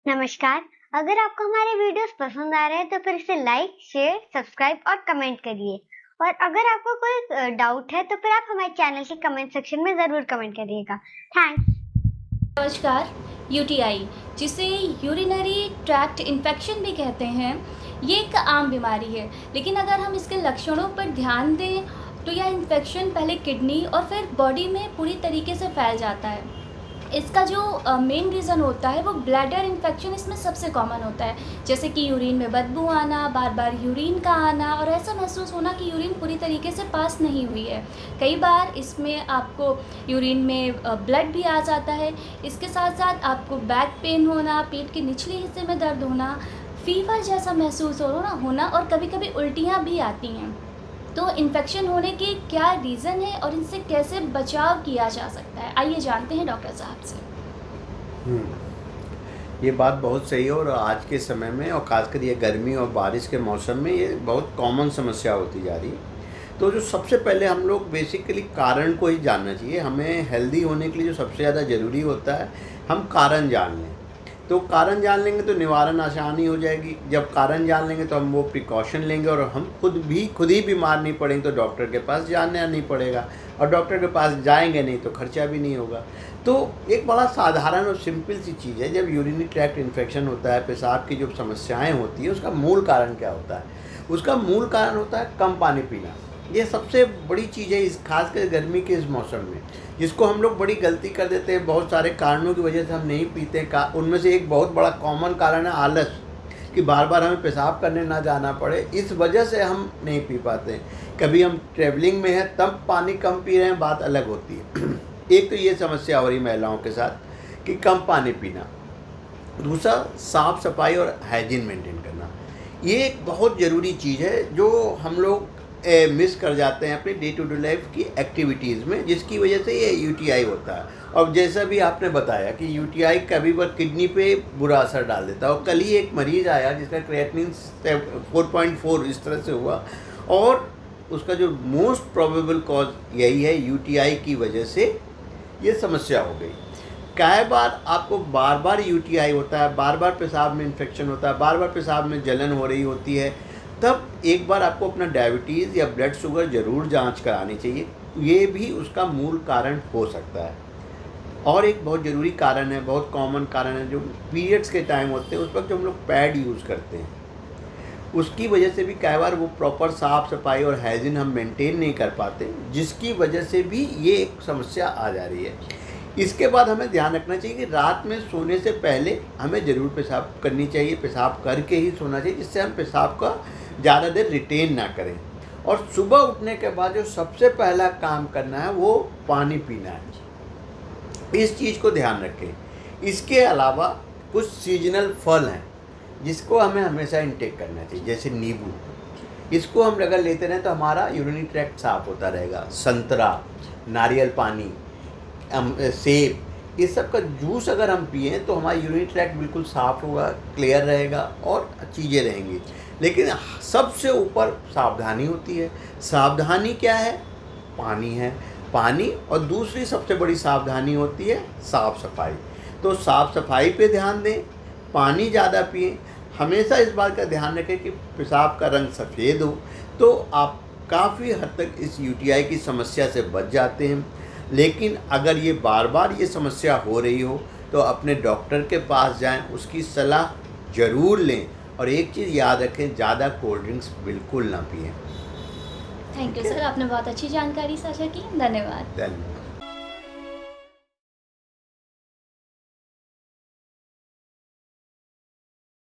नमस्कार। अगर आपको हमारे वीडियोस पसंद आ रहे हैं तो फिर इसे लाइक, शेयर, सब्सक्राइब और कमेंट करिए। और अगर आपको कोई डाउट है तो फिर आप हमारे चैनल के कमेंट सेक्शन में ज़रूर कमेंट करिएगा। थैंक्स। नमस्कार। यूटीआई, जिसे यूरिनरी ट्रैक्ट इन्फेक्शन भी कहते हैं, ये एक आम बीमारी है। लेकिन अगर हम इसके लक्षणों पर ध्यान दें तो यह इन्फेक्शन पहले किडनी और फिर बॉडी में पूरी तरीके से फैल जाता है। इसका जो मेन रीज़न होता है वो ब्लैडर इन्फेक्शन इसमें सबसे कॉमन होता है, जैसे कि यूरिन में बदबू आना, बार बार यूरिन का आना और ऐसा महसूस होना कि यूरिन पूरी तरीके से पास नहीं हुई है। कई बार इसमें आपको यूरिन में ब्लड भी आ जाता है। इसके साथ साथ आपको बैक पेन होना, पेट के निचले हिस्से में दर्द होना, फीवर जैसा महसूस होना और कभी कभी उल्टियाँ भी आती हैं। तो इन्फेक्शन होने के क्या रीज़न है और इनसे कैसे बचाव किया जा सकता है, आइए जानते हैं डॉक्टर साहब से। ये बात बहुत सही है और आज के समय में और ख़ासकर ये गर्मी और बारिश के मौसम में ये बहुत कॉमन समस्या होती जा रही है। तो जो सबसे पहले हम लोग बेसिकली कारण को ही जानना चाहिए। हमें हेल्दी होने के लिए जो सबसे ज़्यादा ज़रूरी होता है, हम कारण जान लें। तो कारण जान लेंगे तो निवारण आसानी हो जाएगी। जब कारण जान लेंगे तो हम वो प्रिकॉशन लेंगे और हम खुद ही बीमार नहीं पड़ेंगे तो डॉक्टर के पास जाना नहीं पड़ेगा, और डॉक्टर के पास जाएंगे नहीं तो खर्चा भी नहीं होगा। तो एक बड़ा साधारण और सिंपल सी चीज़ है, जब यूरिनरी ट्रैक्ट इन्फेक्शन होता है, पेशाब की जो समस्याएं होती हैं, उसका मूल कारण क्या होता है? उसका मूल कारण होता है कम पानी पीना। ये सबसे बड़ी चीज़ है इस खासकर गर्मी के इस मौसम में, जिसको हम लोग बड़ी गलती कर देते हैं। बहुत सारे कारणों की वजह से हम नहीं पीते हैं। उनमें से एक बहुत बड़ा कॉमन कारण है आलस, कि बार बार हमें पेशाब करने ना जाना पड़े, इस वजह से हम नहीं पी पाते हैं। कभी हम ट्रैवलिंग में हैं तब पानी कम पी रहे हैं, बात अलग होती है। एक तो ये समस्या हो रही महिलाओं के साथ कि कम पानी पीना। दूसरा, साफ़ सफाई और हाइजीन मेंटेन करना। ये एक बहुत ज़रूरी चीज़ है जो हम लोग मिस कर जाते हैं अपनी डे टू डे लाइफ की एक्टिविटीज़ में, जिसकी वजह से ये यूटीआई होता है। और जैसा भी आपने बताया कि यूटीआई कभी बार किडनी पे बुरा असर डाल देता है। और कल ही एक मरीज़ आया जिसका क्रिएटिनिन 4.4 इस तरह से हुआ, और उसका जो मोस्ट प्रोबेबल कॉज यही है, यूटीआई की वजह से ये समस्या हो गई। कई बार आपको बार बार यूटीआई होता है, बार बार पेशाब में इन्फेक्शन होता है, बार बार पेशाब में जलन हो रही होती है, तब एक बार आपको अपना डायबिटीज़ या ब्लड शुगर ज़रूर जांच करानी चाहिए। ये भी उसका मूल कारण हो सकता है। और एक बहुत ज़रूरी कारण है, बहुत कॉमन कारण है, जो पीरियड्स के टाइम होते हैं उस वक्त जो हम लोग पैड यूज़ करते हैं, उसकी वजह से भी कई बार वो प्रॉपर साफ़ सफाई और हाइजीन हम मेंटेन नहीं कर पाते, जिसकी वजह से भी ये एक समस्या आ जा रही है। इसके बाद हमें ध्यान रखना चाहिए कि रात में सोने से पहले हमें ज़रूर पेशाब करनी चाहिए, पेशाब करके ही सोना चाहिए, जिससे हम पेशाब का ज़्यादा देर रिटेन ना करें। और सुबह उठने के बाद जो सबसे पहला काम करना है वो पानी पीना है। इस चीज़ को ध्यान रखें। इसके अलावा कुछ सीजनल फल हैं जिसको हमें हमेशा इंटेक करना चाहिए, जैसे नींबू। इसको हम अगर लेते रहें तो हमारा यूरिनरी ट्रैक्ट साफ होता रहेगा। संतरा, नारियल पानी, सेब, इस सब का जूस अगर हम पिएँ तो हमारा यूरिनरी ट्रैक्ट बिल्कुल साफ़ होगा, क्लियर रहेगा और चीज़ें रहेंगी। लेकिन सबसे ऊपर सावधानी होती है। सावधानी क्या है? पानी है, पानी। और दूसरी सबसे बड़ी सावधानी होती है साफ़ सफाई। तो साफ़ सफाई पे ध्यान दें, पानी ज़्यादा पिएं। हमेशा इस बात का ध्यान रखें कि पेशाब का रंग सफ़ेद हो, तो आप काफ़ी हद तक इस यूटीआई की समस्या से बच जाते हैं। लेकिन अगर ये बार बार ये समस्या हो रही हो तो अपने डॉक्टर के पास जाएं, उसकी सलाह ज़रूर लें। और एक चीज़ याद रखें, ज़्यादा कोल्ड ड्रिंक्स बिल्कुल ना पिएं। थैंक यू सर, आपने बहुत अच्छी जानकारी साझा की, धन्यवाद। धन्यवाद।